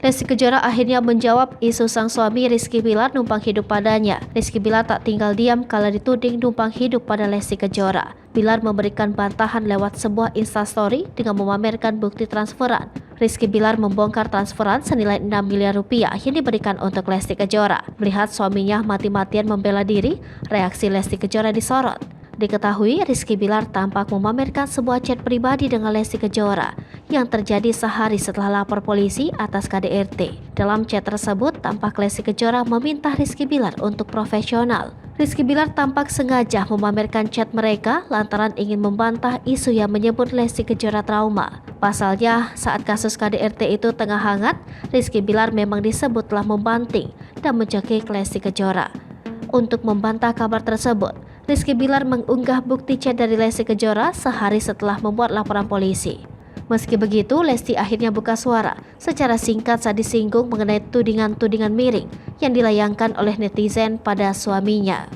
Lesti Kejora akhirnya menjawab isu sang suami Rizky Bilar numpang hidup padanya. Rizky Bilar tak tinggal diam kala dituding numpang hidup pada Lesti Kejora. Bilar memberikan bantahan lewat sebuah instastory dengan memamerkan bukti transferan. Rizky Bilar membongkar transferan senilai 6 miliar rupiah yang diberikan untuk Lesti Kejora. Melihat suaminya mati-matian membela diri, reaksi Lesti Kejora disorot. Diketahui Rizky Bilar tampak memamerkan sebuah chat pribadi dengan Lesti Kejora yang terjadi sehari setelah lapor polisi atas KDRT. Dalam chat tersebut tampak Lesti Kejora meminta Rizky Bilar untuk profesional. Rizky Bilar tampak sengaja memamerkan chat mereka lantaran ingin membantah isu yang menyebut Lesti Kejora trauma. Pasalnya, saat kasus KDRT itu tengah hangat, Rizky Bilar memang disebut telah membanting dan mencekik Lesti Kejora. Untuk membantah kabar tersebut, Rizky Bilar mengunggah bukti chat dari Lesti Kejora sehari setelah membuat laporan polisi. Meski begitu, Lesti akhirnya buka suara secara singkat saat disinggung mengenai tudingan-tudingan miring yang dilayangkan oleh netizen pada suaminya.